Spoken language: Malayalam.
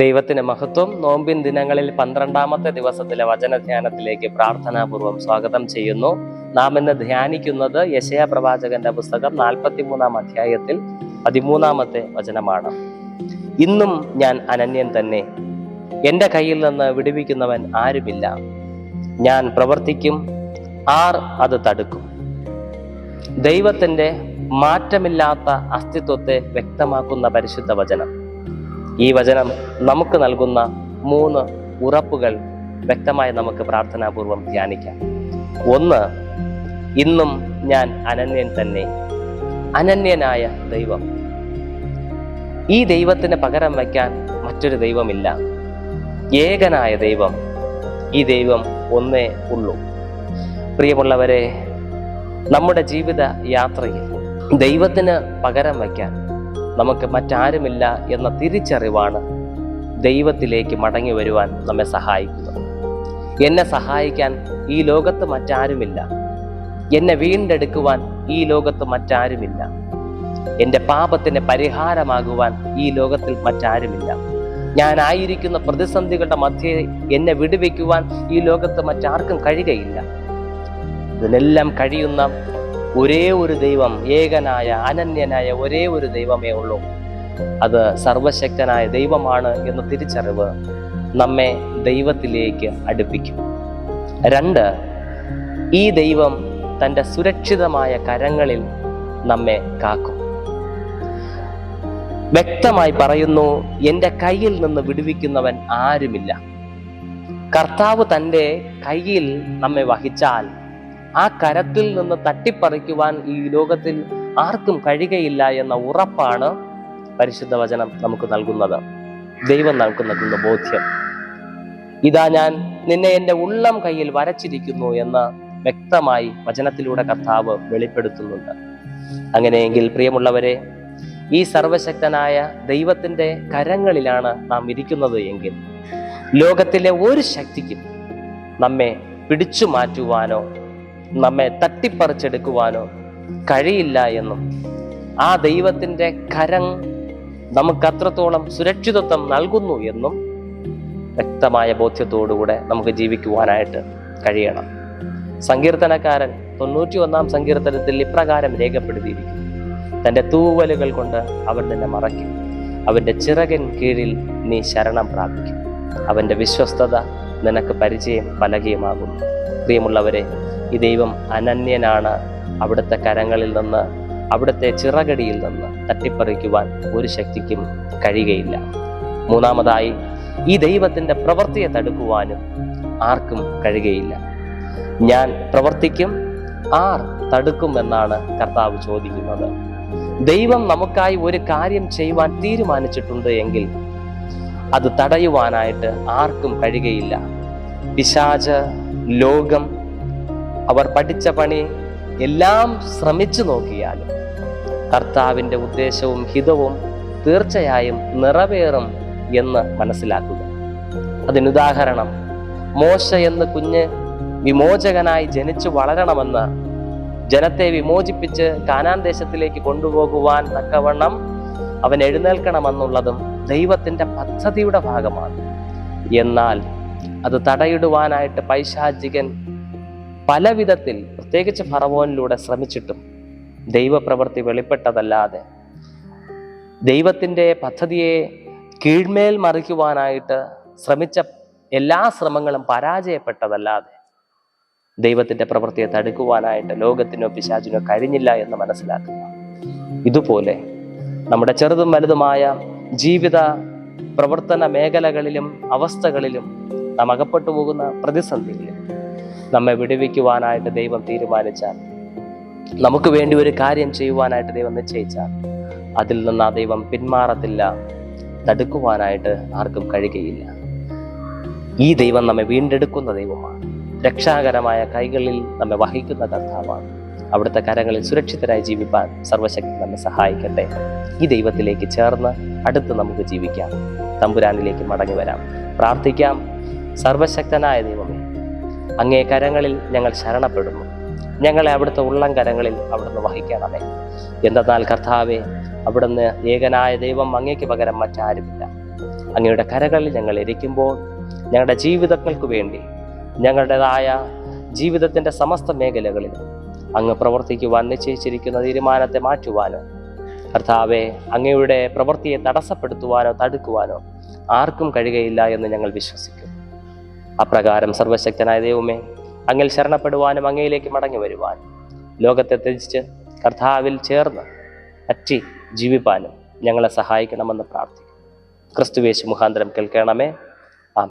ദൈവത്തിന് മഹത്വം. നോമ്പിൻ ദിനങ്ങളിൽ 12ാമത്തെ ദിവസത്തിലെ വചനധ്യാനത്തിലേക്ക് പ്രാർത്ഥനാപൂർവം സ്വാഗതം ചെയ്യുന്നു. നാം ഇന്ന് ധ്യാനിക്കുന്നത് യെശയ്യാ പ്രവാചകന്റെ പുസ്തകം 43-ാം അധ്യായത്തിൽ 13ാമത്തെ വചനമാണ്. ഇന്നും ഞാൻ അനന്യൻ തന്നെ, എൻ്റെ കയ്യിൽ നിന്ന് വിടുവിക്കുന്നവൻ ആരുമില്ല. ഞാൻ പ്രവർത്തിക്കും, ആർ അത് തടുക്കും. ദൈവത്തിൻ്റെ മാറ്റമില്ലാത്ത അസ്തിത്വത്തെ വ്യക്തമാക്കുന്ന പരിശുദ്ധ വചനം. ഈ വചനം നമുക്ക് നൽകുന്ന 3 ഉറപ്പുകൾ വ്യക്തമായി നമുക്ക് പ്രാർത്ഥനാപൂർവം ധ്യാനിക്കാം. 1, ഇന്നും ഞാൻ അനന്യൻ തന്നെ. അനന്യനായ ദൈവം. ഈ ദൈവത്തിന് പകരം വയ്ക്കാൻ മറ്റൊരു ദൈവമില്ല. ഏകനായ ദൈവം. ഈ ദൈവം ഒന്നേ ഉള്ളൂ. പ്രിയമുള്ളവരെ, നമ്മുടെ ജീവിത യാത്രയിൽ ദൈവത്തിന് പകരം വയ്ക്കാൻ നമുക്ക് മറ്റാരുമില്ല എന്ന തിരിച്ചറിവാണ് ദൈവത്തിലേക്ക് മടങ്ങി വരുവാൻ നമ്മെ സഹായിക്കുന്നത്. എന്നെ സഹായിക്കാൻ ഈ ലോകത്ത് മറ്റാരുമില്ല. എന്നെ വീണ്ടെടുക്കുവാൻ ഈ ലോകത്ത് മറ്റാരുമില്ല. എൻ്റെ പാപത്തിന് പരിഹാരമാകുവാൻ ഈ ലോകത്തിൽ മറ്റാരുമില്ല. ഞാനായിരിക്കുന്ന പ്രതിസന്ധികളുടെ മധ്യേ എന്നെ വിടുവിക്കുവാൻ ഈ ലോകത്ത് മറ്റാർക്കും കഴിയുകയില്ല. ഇതിനെല്ലാം കഴിയുന്ന ഒരേ ഒരു ദൈവം, ഏകനായ അനന്യനായ ഒരേ ഒരു ദൈവമേ ഉള്ളൂ. അത് സർവശക്തനായ ദൈവമാണ് എന്ന തിരിച്ചറിവ് നമ്മെ ദൈവത്തിലേക്ക് അടുപ്പിക്കും. 2, ഈ ദൈവം തൻ്റെ സുരക്ഷിതമായ കരങ്ങളിൽ നമ്മെ കാക്കും. വ്യക്തമായി പറയുന്നു, എൻ്റെ കയ്യിൽ നിന്ന് വിടുവിക്കുന്നവൻ ആരുമില്ല. കർത്താവ് തൻ്റെ കയ്യിൽ നമ്മെ വഹിച്ചാൽ ആ കരത്തിൽ നിന്ന് തട്ടിപ്പറിക്കുവാൻ ഈ ലോകത്തിൽ ആർക്കും കഴിയുകയില്ല എന്ന ഉറപ്പാണ് പരിശുദ്ധ വചനം നമുക്ക് നൽകുന്നത്. ദൈവം നമുക്ക് നൽകുന്ന ബോധ്യം. ഇതാ ഞാൻ നിന്നെ എൻ്റെ ഉള്ളം കയ്യിൽ വരച്ചിരിക്കുന്നു എന്ന് വ്യക്തമായി വചനത്തിലൂടെ കർത്താവ് വെളിപ്പെടുത്തുന്നുണ്ട്. അങ്ങനെയെങ്കിൽ പ്രിയമുള്ളവരെ, ഈ സർവശക്തനായ ദൈവത്തിൻ്റെ കരങ്ങളിലാണ് നാം ഇരിക്കുന്നത് എങ്കിൽ ലോകത്തിലെ ഒരു ശക്തിക്കും നമ്മെ പിടിച്ചു മാറ്റുവാനോ നമ്മെ തട്ടിപ്പറിച്ചെടുക്കുവാനോ കഴിയില്ല എന്നും ആ ദൈവത്തിൻ്റെ കരം നമുക്ക് അത്രത്തോളം സുരക്ഷിതത്വം നൽകുന്നു എന്നും വ്യക്തമായ ബോധ്യത്തോടുകൂടെ നമുക്ക് ജീവിക്കുവാനായിട്ട് കഴിയണം. സങ്കീർത്തനക്കാരൻ 91-ാം സങ്കീർത്തനത്തിൽ ഇപ്രകാരം രേഖപ്പെടുത്തിയിരിക്കുന്നു: തൻ്റെ തൂവലുകൾ കൊണ്ട് അവൻ നിന്നെ മറയ്ക്കും, അവൻ്റെ ചിറകിൻ കീഴിൽ നീ ശരണം പ്രാപിക്കും, അവൻ്റെ വിശ്വസ്തത നിനക്ക് പരിചയം പലകയുമാകുന്നു. പ്രിയമുള്ളവരെ, ഈ ദൈവം അനന്യനാണ്. അവിടുത്തെ കരങ്ങളിൽ നിന്ന്, അവിടുത്തെ ചിറകടിയിൽ നിന്ന് തട്ടിപ്പറിക്കുവാൻ ഒരു ശക്തിക്കും കഴിയുകയില്ല. 3-മതായി, ഈ ദൈവത്തിൻ്റെ പ്രവൃത്തിയെ തടുക്കുവാനും ആർക്കും കഴിയുകയില്ല. ഞാൻ പ്രവർത്തിക്കും, ആർ തടുക്കും എന്നാണ് കർത്താവ് ചോദിക്കുന്നത്. ദൈവം നമുക്കായി ഒരു കാര്യം ചെയ്യുവാൻ തീരുമാനിച്ചിട്ടുണ്ട് എങ്കിൽ അത് തടയുവാനായിട്ട് ആർക്കും കഴിയുകയില്ല. പിശാച്, ലോകം, അവർ പഠിച്ച പണി എല്ലാം ശ്രമിച്ചു നോക്കിയാലും കർത്താവിൻ്റെ ഉദ്ദേശവും ഹിതവും തീർച്ചയായും നിറവേറും എന്ന് മനസ്സിലാക്കുക. അതിനുദാഹരണം, മോശ എന്ന കുഞ്ഞ് വിമോചകനായി ജനിച്ചു വളരണമെന്ന്, ജനത്തെ വിമോചിപ്പിച്ച് കാനാൻ ദേശത്തിലേക്ക് കൊണ്ടുപോകുവാൻ തക്കവണ്ണം അവൻ എഴുന്നേൽക്കണമെന്നുള്ളതും ദൈവത്തിൻ്റെ പദ്ധതിയുടെ ഭാഗമാണ്. എന്നാൽ അത് തടയിടുവാനായിട്ട് പൈശാചികൻ പല വിധത്തിൽ, പ്രത്യേകിച്ച് ഫറവോനിലൂടെ ശ്രമിച്ചിട്ടും ദൈവപ്രവൃത്തി വെളിപ്പെട്ടതല്ലാതെ, ദൈവത്തിൻ്റെ പദ്ധതിയെ കീഴ്മേൽ മറിക്കുവാനായിട്ട് ശ്രമിച്ച എല്ലാ ശ്രമങ്ങളും പരാജയപ്പെട്ടതല്ലാതെ ദൈവത്തിൻ്റെ പ്രവൃത്തിയെ തടുക്കുവാനായിട്ട് ലോകത്തിനോ പിശാചിനോ കഴിഞ്ഞില്ല എന്ന് മനസ്സിലാക്കുക. ഇതുപോലെ നമ്മുടെ ചെറുതും വലുതുമായ ജീവിത പ്രവർത്തന മേഖലകളിലും അവസ്ഥകളിലും നാം അകപ്പെട്ടു പോകുന്ന പ്രതിസന്ധികളിൽ നമ്മെ വിടുവിക്കുവാനായിട്ട് ദൈവം തീരുമാനിച്ചാൽ, നമുക്ക് വേണ്ടി ഒരു കാര്യം ചെയ്യുവാനായിട്ട് ദൈവം നിശ്ചയിച്ചാൽ, അതിൽ നിന്ന് ആ ദൈവം പിന്മാറത്തില്ല. തടുക്കുവാനായിട്ട് ആർക്കും കഴിയുകയില്ല. ഈ ദൈവം നമ്മെ വീണ്ടെടുക്കുന്ന ദൈവമാണ്. രക്ഷാകരമായ കൈകളിൽ നമ്മെ വഹിക്കുന്ന കർത്താവാണ്. അവിടുത്തെ കരങ്ങളിൽ സുരക്ഷിതരായി ജീവിപ്പാൻ സർവശക്തി നമ്മെ സഹായിക്കട്ടെ. ഈ ദൈവത്തിലേക്ക് ചേർന്ന് അടുത്ത് നമുക്ക് ജീവിക്കാം. തമ്പുരാനിലേക്ക് മടങ്ങി വരാം. പ്രാർത്ഥിക്കാം. സർവശക്തനായ ദൈവമേ, അങ്ങേ കരങ്ങളിൽ ഞങ്ങൾ ശരണപ്പെടുന്നു. ഞങ്ങളെ അവിടുത്തെ ഉള്ളം കരങ്ങളിൽ അവിടുന്ന് വഹിക്കണമേ. എന്തെന്നാൽ കർത്താവേ, അവിടുന്ന് ഏകനായ ദൈവം, അങ്ങേക്ക് പകരം മറ്റാരുമില്ല. അങ്ങയുടെ കരകളിൽ ഞങ്ങൾ ഇരിക്കുമ്പോൾ ഞങ്ങളുടെ ജീവിതങ്ങൾക്ക് വേണ്ടി ഞങ്ങളുടേതായ ജീവിതത്തിൻ്റെ സമസ്ത മേഖലകളിലും അങ്ങ് പ്രവർത്തിക്കുവാൻ നിശ്ചയിച്ചിരിക്കുന്ന തീരുമാനത്തെ മാറ്റുവാനോ കർത്താവെ അങ്ങയുടെ പ്രവൃത്തിയെ തടസ്സപ്പെടുത്തുവാനോ തടുക്കുവാനോ ആർക്കും കഴിയുകയില്ല എന്ന് ഞങ്ങൾ വിശ്വസിക്കുന്നു. അപ്രകാരം സർവശക്തനായ ദൈവമേ, അങ്ങിൽ ശരണപ്പെടുവാനും അങ്ങയിലേക്ക് മടങ്ങി വരുവാനും ലോകത്തെ ത്യജിച്ച് കർത്താവിൽ ചേർന്ന് പറ്റി ജീവിപ്പാനും ഞങ്ങളെ സഹായിക്കണമെന്ന് പ്രാർത്ഥിക്കുന്നു. ക്രിസ്തുയേശു മുഖാന്തരം കേൾക്കണമേ.